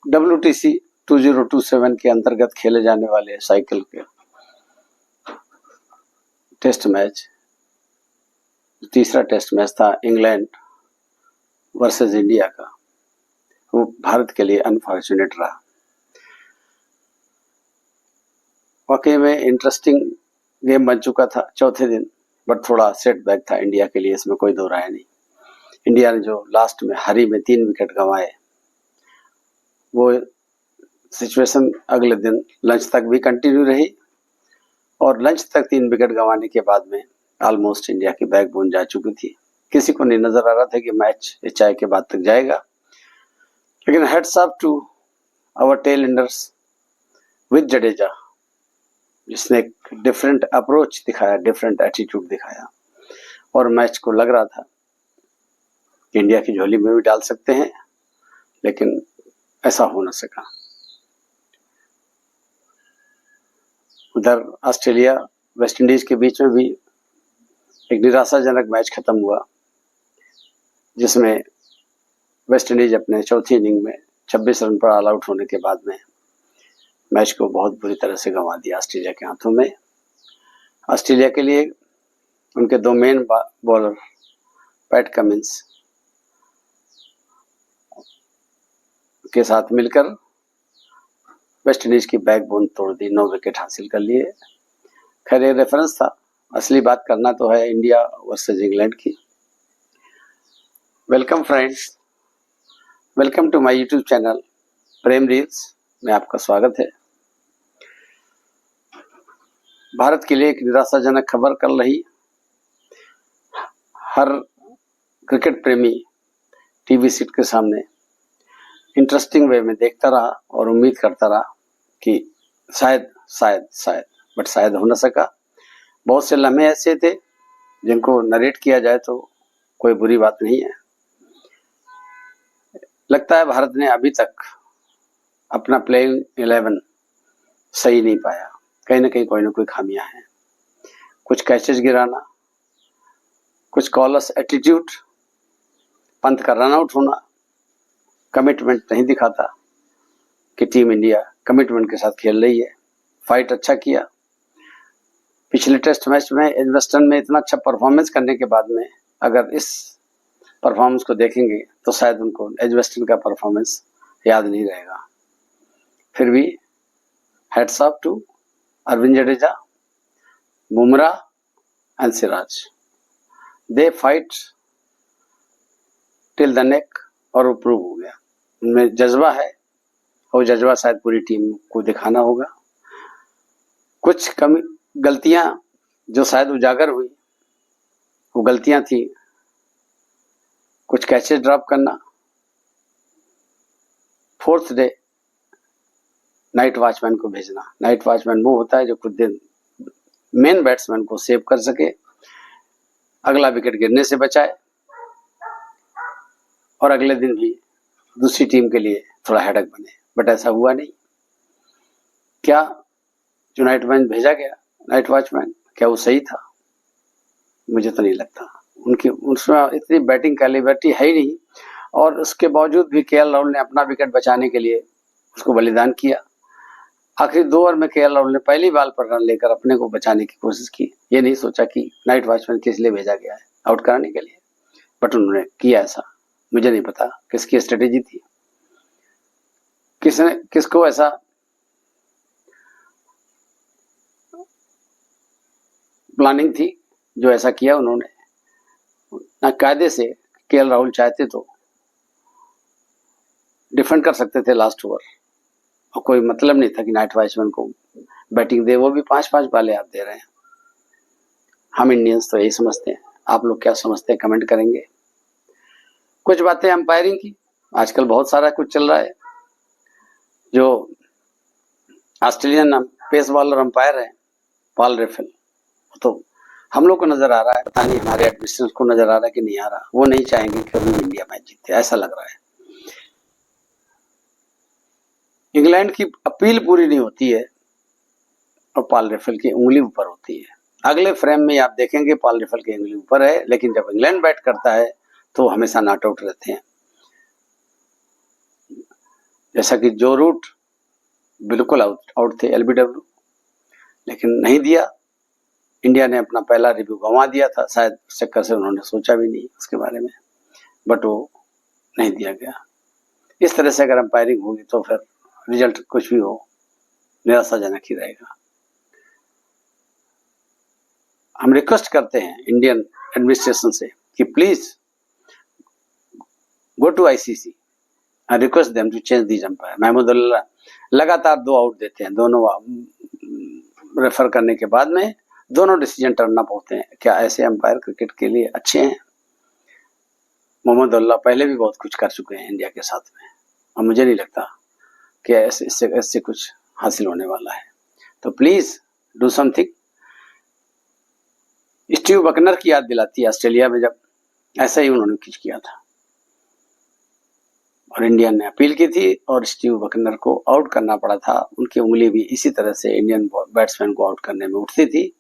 WTC 2027 के अंतर्गत खेले जाने वाले साइकिल के टेस्ट मैच, तीसरा टेस्ट मैच था इंग्लैंड वर्सेस इंडिया का, वो भारत के लिए अनफॉर्चुनेट रहा। वाकई में इंटरेस्टिंग गेम बन चुका था चौथे दिन, बट थोड़ा सेटबैक था इंडिया के लिए, इसमें कोई दो राय नहीं। इंडिया ने जो लास्ट में हारी में 3 विकेट गंवाए, वो सिचुएशन अगले दिन लंच तक भी कंटिन्यू रही और लंच तक 3 विकेट गंवाने के बाद में ऑलमोस्ट इंडिया की बैकबोन जा चुकी थी। किसी को नहीं नजर आ रहा था कि मैच चाय के बाद तक जाएगा, लेकिन heads up to our tail enders with Jadeja, जिसने एक डिफरेंट अप्रोच दिखाया, डिफरेंट एटीट्यूड दिखाया और मैच को लग रहा था कि इंडिया की झोली में भी डाल सकते हैं, लेकिन ऐसा हो न सका। उधर ऑस्ट्रेलिया वेस्ट इंडीज के बीच में भी एक निराशाजनक मैच खत्म हुआ, जिसमें वेस्ट इंडीज अपने चौथी इनिंग में 26 रन पर ऑल आउट होने के बाद में मैच को बहुत बुरी तरह से गंवा दिया ऑस्ट्रेलिया के हाथों में। ऑस्ट्रेलिया के लिए उनके 2 मेन बॉलर पैट कमिंस के साथ मिलकर वेस्ट इंडीज की बैकबोन तोड़ दी, 9 विकेट हासिल कर लिए। खैर ये रेफरेंस था, असली बात करना तो है इंडिया वर्सेस इंग्लैंड की। Welcome friends, welcome to my YouTube channel Prem reels में आपका स्वागत है। भारत के लिए एक निराशाजनक खबर कल रही। हर क्रिकेट प्रेमी टीवी सीट के सामने इंटरेस्टिंग वे में देखता रहा और उम्मीद करता रहा कि शायद बट शायद हो न सका। बहुत से लम्हे ऐसे थे जिनको नरेट किया जाए तो कोई बुरी बात नहीं है। लगता है भारत ने अभी तक अपना प्लेइंग 11 सही नहीं पाया, कहीं ना कहीं कोई ना कोई खामियां हैं। कुछ कैचेस गिराना, कुछ कॉलस एटीट्यूड, पंत का रन आउट होना, कमिटमेंट नहीं दिखाता कि टीम इंडिया कमिटमेंट के साथ खेल रही है। फाइट अच्छा किया। पिछले टेस्ट मैच में एजबेस्टन में इतना अच्छा परफॉर्मेंस करने के बाद में अगर इस परफॉर्मेंस को देखेंगे तो शायद उनको एजबेस्टन का परफॉर्मेंस याद नहीं रहेगा। फिर भी hats off to Arvind Jadeja, Bumrah and Siraj, they fight till the neck और वो प्रूव हो गया। उनमें जज्बा है और जज्बा शायद पूरी टीम को दिखाना होगा। कुछ कमी गलतियां जो शायद उजागर हुई, वो गलतियां थी कुछ कैचेस ड्रॉप करना, 4th डे नाइट वॉचमैन को भेजना। नाइट वॉचमैन वो होता है जो खुद दिन मेन बैट्समैन को सेव कर सके, अगला विकेट गिरने से बचाए और अगले दिन भी दूसरी टीम के लिए थोड़ा हेडक बने। बट ऐसा हुआ नहीं। क्या जो नाइट वॉचमैन भेजा गया, नाइट वॉचमैन, क्या वो सही था? मुझे तो नहीं लगता। उनकी उसमें इतनी बैटिंग कैलिबर्टी है ही नहीं, और उसके बावजूद भी केएल राहुल ने अपना विकेट बचाने के लिए उसको बलिदान किया। आखिर 2 ओवर में केएल राहुल ने पहली बॉल पर रन लेकर अपने को बचाने की कोशिश की। ये नहीं सोचा कि नाइट वॉचमैन किस लिए भेजा गया है, आउट कराने के लिए, बट उन्होंने किया ऐसा। मुझे नहीं पता किसकी स्ट्रेटेजी थी, किसको ऐसा प्लानिंग थी जो ऐसा किया उन्होंने। ना कायदे से केएल राहुल चाहते तो डिफेंड कर सकते थे लास्ट ओवर, और कोई मतलब नहीं था कि नाइट वॉचमैन को बैटिंग दे, वो भी 5-5 बालें आप दे रहे हैं। हम इंडियंस तो यही समझते हैं। आप लोग क्या समझते हैं कमेंट करेंगे। कुछ बातें अंपायरिंग की, आजकल बहुत सारा कुछ चल रहा है। जो ऑस्ट्रेलियन पेस बॉलर अंपायर है पॉल रेफेल, तो हम लोग को नजर आ रहा है, पता नहीं हमारे एडमिनिस्ट्रेशन को नजर आ रहा है कि नहीं आ रहा, वो नहीं चाहेंगे कि अभी इंडिया मैच जीते, ऐसा लग रहा है। इंग्लैंड की अपील पूरी नहीं होती है और पॉल रेफेल की उंगली ऊपर होती है। अगले फ्रेम में आप देखेंगे पॉल रेफेल की उंगली ऊपर है, लेकिन जब इंग्लैंड बैट करता है तो हमेशा नॉट आउट रहते हैं। जैसा कि जो रूट बिल्कुल आउट थे एलबीडब्ल्यू, लेकिन नहीं दिया। इंडिया ने अपना पहला रिव्यू गंवा दिया था, शायद उस चक्कर से उन्होंने सोचा भी नहीं उसके बारे में, बट वो नहीं दिया गया। इस तरह से अगर अंपायरिंग होगी तो फिर रिजल्ट कुछ भी हो निराशाजनक ही रहेगा। हम रिक्वेस्ट करते हैं इंडियन एडमिनिस्ट्रेशन से कि please go to ICC and request them to change these umpire। Mahmudullah लगातार 2 आउट देते हैं, दोनों रेफर करने के बाद में दोनों डिसीजन टर्न अप होते हैं। क्या ऐसे अंपायर क्रिकेट के लिए अच्छे हैं? मोहम्मदुल्लाह पहले भी बहुत कुछ कर चुके हैं इंडिया के साथ में, और मुझे नहीं लगता कि ऐसे कुछ हासिल होने वाला है। तो please do something. Steve Bucknor की याद दिलाती है ऑस्ट्रेलिया में, जब ऐसा ही उन्होंने कुछ किया था और इंडिया ने अपील की थी और स्टीव बकनर को आउट करना पड़ा था। उनकी उंगली भी इसी तरह से इंडियन बैट्समैन को आउट करने में उठती थी।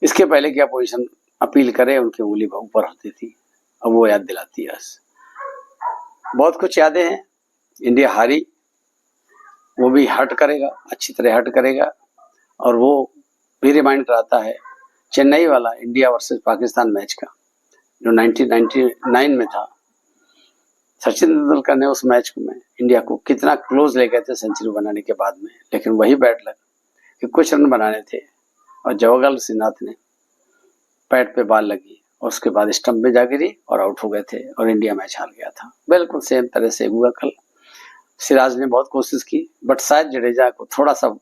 इसके पहले क्या पोजीशन अपील करे, उनकी उंगली ऊपर होती थी। अब वो याद दिलाती है। बहुत कुछ यादें हैं। इंडिया हारी, वो भी हर्ट करेगा, अच्छी तरह हर्ट करेगा, और वो भी रिमाइंड कराता है चेन्नई वाला इंडिया वर्सेस पाकिस्तान मैच का, जो 1999 में था। सचिन तेंदुलकर ने उस मैच में इंडिया को कितना क्लोज ले गए थे सेंचुरी बनाने के बाद में, लेकिन वही बैड लक कि कुछ रन बनाने थे और जवाहरलाल श्रीनाथ ने पैड पे बॉल लगी और उसके बाद स्टंप में जा गिरी और आउट हो गए थे और इंडिया मैच हार गया था। बिल्कुल सेम तरह से हुआ कल। सिराज ने बहुत कोशिश की, बट शायद जडेजा को थोड़ा सा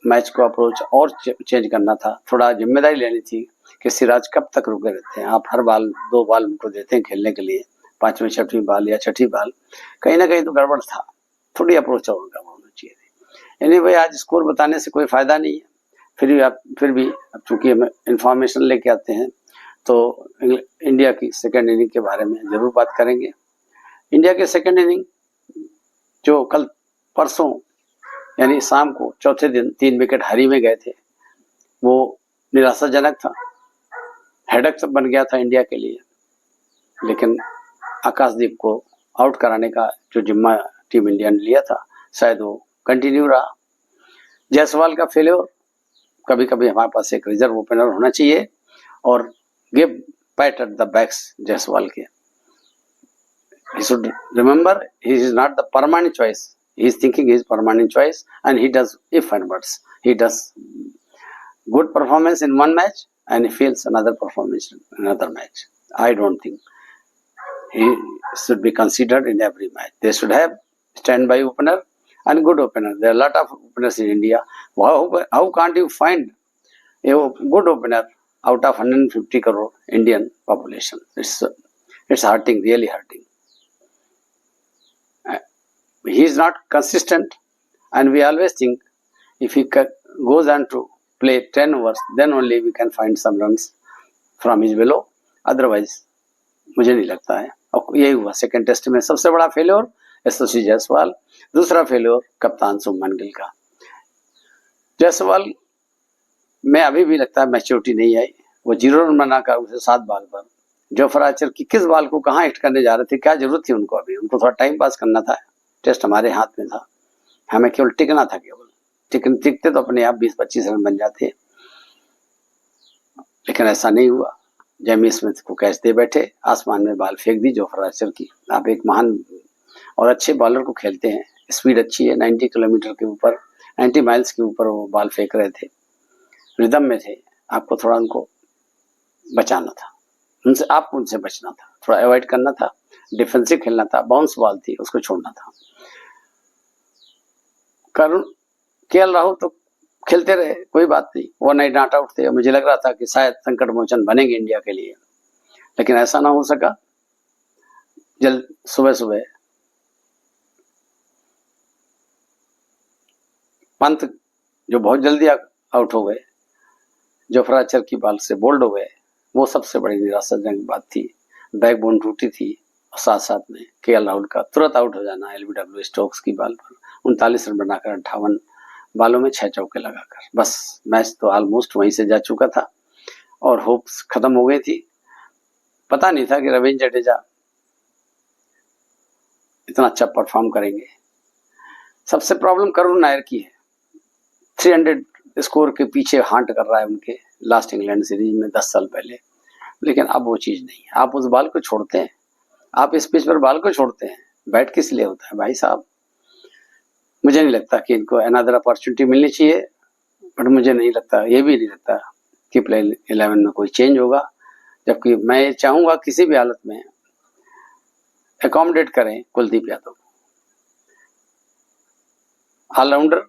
मैच को अप्रोच और चेंज करना था, थोड़ा जिम्मेदारी लेनी थी कि सिराज कब तक रुके रहते हैं। आप हर बाल 2 बॉल उनको देते हैं खेलने के लिए, 5वीं 6वीं बॉल या 6ठी बॉल, कहीं ना कहीं तो गड़बड़ था। थोड़ी अप्रोच और गड़बड़ होनी चाहिए थी। एनीवे, आज स्कोर बताने से कोई फायदा नहीं है। फिर भी अब चूंकि हम इंफॉर्मेशन लेके आते हैं तो इंडिया की सेकेंड इनिंग के बारे में जरूर बात करेंगे। इंडिया के सेकेंड इनिंग जो कल परसों यानी शाम को चौथे दिन 3 विकेट हारी में गए थे, वो निराशाजनक था, हेडेक बन गया था इंडिया के लिए। लेकिन आकाशदीप को आउट कराने का जो जिम्मा टीम इंडिया ने लिया था, शायद वो कंटिन्यू रहा। जायसवाल का फेल्योर, कभी कभी हमारे पास एक रिजर्व ओपनर होना चाहिए और give pat at the backs Jaiswal के। He should remember he is not the permanent choice. He is thinking he is permanent choice, and he does if and buts. He does good performance in one match and he fails another performance in another match. I don't think he should be considered in every match. They should have standby opener and good opener. There are a lot of openers in India. How can't you find a good opener out of 150 crore Indian population? It's hurting, really hurting. He is not consistent, and we always think if he goes on to play 10 overs, then only we can find some runs from his below. Otherwise, मुझे नहीं लगता है। और यही हुआ second test में। सबसे बड़ा फेल्योर यशस्वी जायसवाल, दूसरा फेल्योर कप्तान शुभमन गिल का। जायसवाल में अभी भी लगता है मैच्योरिटी नहीं आई। वो 0 रन बनाकर उसे 7 बॉल पर जोफ्रा आर्चर की किस बॉल को कहाँ हिट करने जा रहे थे, क्या जरूरत थी उनको? अभी उनको थोड़ा टाइम पास करना था। टेस्ट हमारे हाथ में था, हमें केवल टिकना था। केवल टिकते तो अपने आप 20-25 रन बन जाते, लेकिन ऐसा नहीं हुआ। जेमी स्मिथ को कैच दे बैठे, आसमान में बॉल फेंक दी जोफ्रा आर्चर की। आप एक महान और अच्छे बॉलर को खेलते हैं, स्पीड अच्छी है, 90 किलोमीटर के ऊपर, 90 माइल्स के ऊपर वो बॉल फेंक रहे थे, रिदम में थे। आपको थोड़ा उनको बचाना था, आपको उनसे बचना था, थोड़ा अवॉइड करना था, डिफेंसिव खेलना था। बाउंस बॉल थी, उसको छोड़ना था। करुण केएल राहुल तो खेलते रहे, कोई बात नहीं, वो नहीं नॉट आउट थे। मुझे लग रहा था कि शायद संकट मोचन बनेंगे इंडिया के लिए, लेकिन ऐसा ना हो सका। सुबह पंत जो बहुत जल्दी आउट हो गए, जोफ्रा आर्चर की बॉल से बोल्ड हो गए, वो सबसे बड़ी निराशाजनक बात थी। बैकबोन टूटी थी, और साथ साथ में केएल राहुल का तुरंत आउट हो जाना एलबीडब्ल्यू स्टोक्स की बॉल पर 39 रन बनाकर 58 बॉलों में 6 चौके लगाकर। बस मैच तो ऑलमोस्ट वहीं से जा चुका था और होप्स खत्म हो गई थी। पता नहीं था कि रवींद्र जडेजा इतना अच्छा परफॉर्म करेंगे। सबसे प्रॉब्लम करुण नायर की है। 300 स्कोर के पीछे हांट कर रहा है उनके लास्ट इंग्लैंड सीरीज में 10 साल पहले, लेकिन अब वो चीज नहीं है। आप उस बॉल को छोड़ते हैं, आप इस पिच पर बॉल को छोड़ते हैं, बैट किस लिए होता है भाई साहब। मुझे नहीं लगता कि इनको अनदर अपॉर्चुनिटी मिलनी चाहिए, बट मुझे नहीं लगता, ये भी नहीं लगता कि प्ले 11 में कोई चेंज होगा, जबकि मैं चाहूंगा किसी भी हालत में एकोमोडेट करें कुलदीप यादव। ऑलराउंडर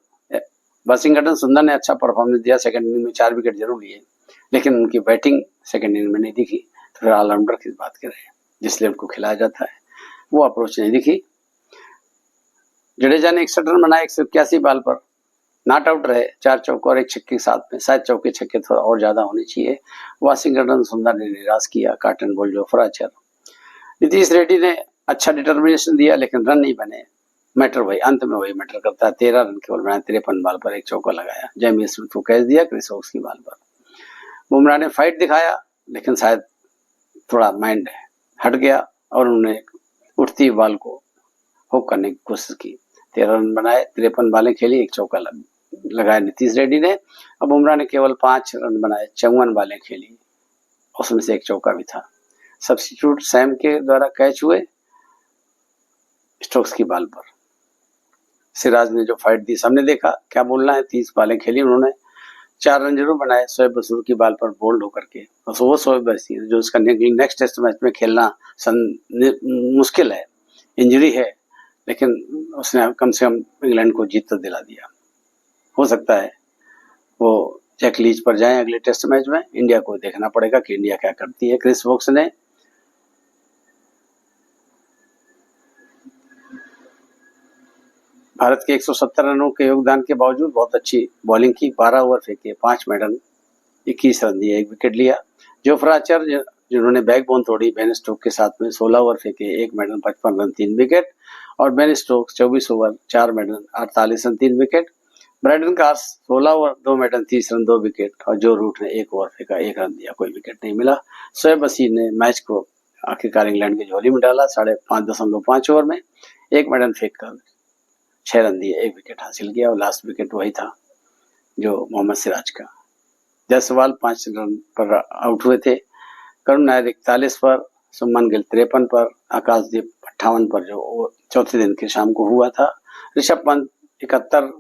वाशिंगटन सुंदर ने अच्छा परफॉर्मेंस दिया, सेकंड इनिंग में 4 विकेट जरूर लिए, लेकिन उनकी बैटिंग सेकंड इनिंग में नहीं दिखी। तो फिर ऑलराउंडर की बात करें, जिसलिए उनको खिलाया जाता है, वो अप्रोच नहीं दिखी। जडेजा ने 61 रन बनाए 181 बॉल पर, नॉट आउट रहे, 4 चौके और 1 छक्के के साथ में। शायद चौके छक्के थोड़ा और ज्यादा होने चाहिए। वाशिंगटन सुंदर ने निराश किया, कॉटन बॉल जोफ्राचर। नीतीश रेड्डी ने अच्छा डिटर्मिनेशन दिया, लेकिन रन नहीं बने। मैटर वही, अंत में वही मैटर करता है। 13 रन केवल बनाए, 53 बॉल पर 1 चौका लगाया। जेमी स्मिथ को कैच दिया क्रिस वोक्स की बॉल पर। बुमराह ने फाइट दिखाया, लेकिन शायद थोड़ा माइंड हट गया और उन्होंने उठती बॉल को हुक करने की कोशिश की। 13 रन बनाए, 53 बॉलें खेली, 1 चौका लगाया नीतीश रेड्डी ने। और बुमराह ने केवल 5 रन बनाए, 54 बॉलें खेली, उसमें से 1 चौका भी था। सब्स्टिट्यूट सैम के द्वारा कैच हुए स्टोक्स की बॉल पर। सिराज ने जो फाइट दी सबने देखा, क्या बोलना है। 30 बॉलें खेली उन्होंने, 4 रन जरूर बनाए शोएब बसूर की बॉल पर बोल्ड होकर के। और वो शोएब बसूर जो उसका नेक्स्ट टेस्ट मैच में खेलना मुश्किल है, इंजरी है, लेकिन उसने कम से कम इंग्लैंड को जीत तो दिला दिया। हो सकता है वो जैक लीच पर जाएं अगले टेस्ट मैच में। इंडिया को देखना पड़ेगा कि इंडिया क्या करती है। क्रिस वोक्स ने भारत के 170 रनों के योगदान के बावजूद बहुत अच्छी बॉलिंग की। 12 ओवर फेंके, 5 मेडल, 21 रन दिए, 1 विकेट लिया। जोफ्राचर जिन्होंने बैकबोन तोड़ी बेन स्टोक्स के साथ में, 16 ओवर फेंके, 1 मेडल, 55 रन, 3 विकेट। और Ben Stokes 24 over, 4 medal, 48 run, 3 wicket. Brydon Carse 16 over, 2 medal, 30 run, 2 wicket. और जो रूट ने 1 ओवर फेंका, 1 रन दिया, कोई विकेट नहीं मिला। शोएब बशीर ने मैच को आखिरकार इंग्लैंड की झोली में डाला। 5.5 ओवर में 1 मेडल फेंक कर 6 रन दिए, 1 विकेट हासिल किया। और लास्ट विकेट वही था जो मोहम्मद सिराज का। जायसवाल 5 रन पर आउट हुए थे। करुण नायर 41 पर, सुमन गिल 53 पर, आकाशदीप 58 पर, जो चौथे दिन के शाम को हुआ था। ऋषभ पंत 71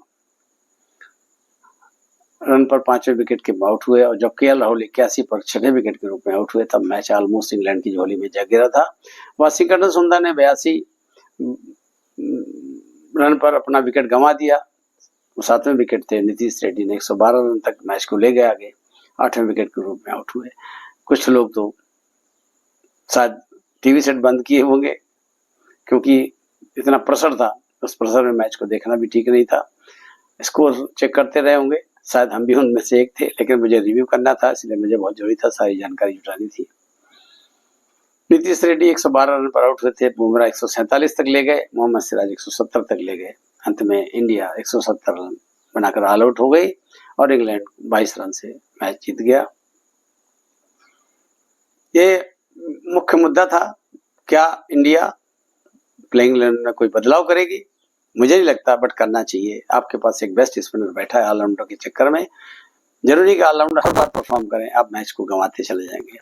रन पर 5वें विकेट के आउट हुए। और जब केएल राहुल 81 पर 6वें विकेट के रूप में आउट हुए, तब मैच ऑलमोस्ट इंग्लैंड की झोली में जा गिरा था। वाशिंगटन सुंदर ने 82 रन पर अपना विकेट गंवा दिया, 7वें विकेट थे। नीतीश रेड्डी ने 112 रन तक मैच को ले गया आगे, 8वें विकेट के रूप में आउट हुए। कुछ लोग तो शायद टीवी सेट बंद किए होंगे, क्योंकि इतना प्रेशर था, उस प्रेशर में मैच को देखना भी ठीक नहीं था। स्कोर चेक करते रहे होंगे, शायद हम भी उनमें से एक थे, लेकिन मुझे रिव्यू करना था, इसलिए मुझे बहुत जरूरी था, सारी जानकारी जुटानी थी। नीतीश रेड्डी 112 रन पर आउट हुए थे। बुमराह 147 तक ले गए, मोहम्मद सिराज 170 तक ले गए। अंत में इंडिया 170 रन बनाकर ऑल आउट हो गई और इंग्लैंड 22 रन से मैच जीत गया। ये मुख्य मुद्दा था, क्या इंडिया प्लेइंग 11 में कोई बदलाव करेगी? मुझे नहीं लगता, बट करना चाहिए। आपके पास एक बेस्ट स्पिनर बैठा है, ऑलराउंडर के चक्कर में जरूरी कि ऑलराउंडर हर बार परफॉर्म करें, आप मैच को गंवाते चले जाएंगे।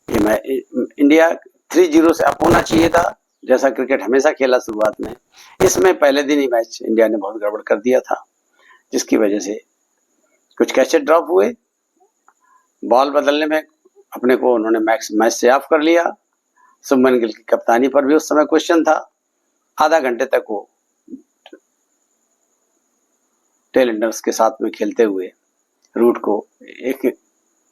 इंडिया 3-0 से अप होना चाहिए था, जैसा क्रिकेट हमेशा खेला शुरुआत में। इसमें पहले दिन ही मैच इंडिया ने बहुत गड़बड़ कर दिया था, जिसकी वजह से कुछ कैचेट ड्रॉप हुए। बॉल बदलने में अपने को उन्होंने मैच से ऑफ कर लिया। शुभमन गिल की कप्तानी पर भी उस समय क्वेश्चन था। आधा घंटे तक वो टेल एंडर्स के साथ में खेलते हुए रूट को एक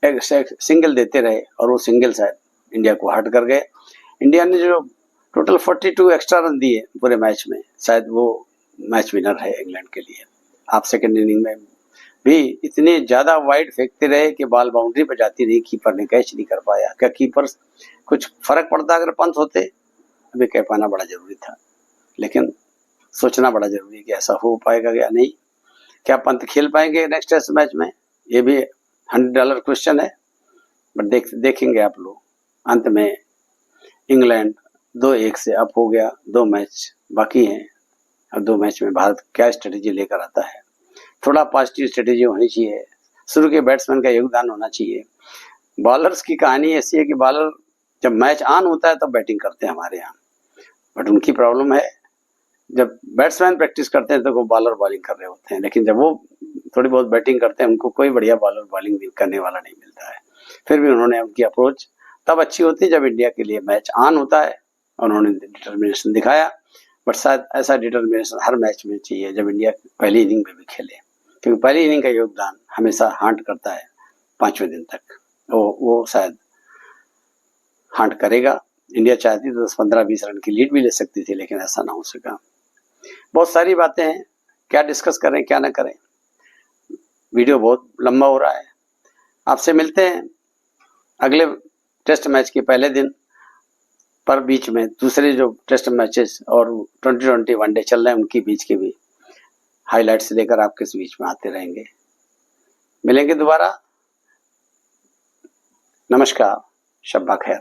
सिंगल देते रहे, और वो सिंगल शायद इंडिया को हर्ट कर गए। इंडिया ने जो टोटल 42 एक्स्ट्रा रन दिए पूरे मैच में, शायद वो मैच विनर है इंग्लैंड के लिए। आप सेकंड इनिंग में भी इतने ज्यादा वाइड फेंकते रहे कि बॉल बाउंड्री पर जाती रही, कीपर ने कैच नहीं कर पाया। क्या कीपर कुछ फर्क पड़ता अगर पंत होते? अभी कह पाना बड़ा जरूरी था, लेकिन सोचना बड़ा जरूरी है कि ऐसा हो पाएगा या नहीं। क्या पंत खेल पाएंगे नेक्स्ट टेस्ट मैच में? ये भी $100 क्वेश्चन है, बट देखेंगे आप लोग। अंत में इंग्लैंड 2-1 से अप हो गया, 2 मैच बाकी हैं। और 2 मैच में भारत क्या स्ट्रेटेजी लेकर आता है। थोड़ा पॉजिटिव स्ट्रेटेजी होनी चाहिए, शुरू के बैट्समैन का योगदान होना चाहिए। बॉलर्स की कहानी ऐसी है कि बॉलर जब मैच ऑन होता है तब बैटिंग करते हैं हमारे यहाँ, बट उनकी प्रॉब्लम है जब बैट्समैन प्रैक्टिस करते हैं तो वो बॉलर बॉलिंग कर रहे होते हैं, लेकिन जब वो थोड़ी बहुत बैटिंग करते हैं उनको कोई बढ़िया बॉलर बॉलिंग करने वाला नहीं मिलता है। फिर भी उन्होंने उनकी अप्रोच तब अच्छी होती है जब इंडिया के लिए मैच ऑन होता है, उन्होंने डिटर्मिनेशन दिखाया। बट शायद ऐसा डिटर्मिनेशन हर मैच में चाहिए जब इंडिया पहली इनिंग में भी खेले, क्योंकि पहली इनिंग का योगदान हमेशा हांट करता है 5वें दिन तक। वो शायद हांट करेगा। इंडिया चाहती तो 10-15-20 रन की लीड भी ले सकती थी, लेकिन ऐसा ना हो सका। बहुत सारी बातें हैं, क्या डिस्कस करें क्या ना करें, वीडियो बहुत लंबा हो रहा है। आपसे मिलते हैं अगले टेस्ट मैच के पहले दिन पर, बीच में दूसरे जो टेस्ट मैचेस और 2020 वनडे चल रहे हैं उनकी बीच के भी हाइलाइट्स लेकर आपके बीच में आते रहेंगे। मिलेंगे दोबारा। नमस्कार, शब्बा खैर।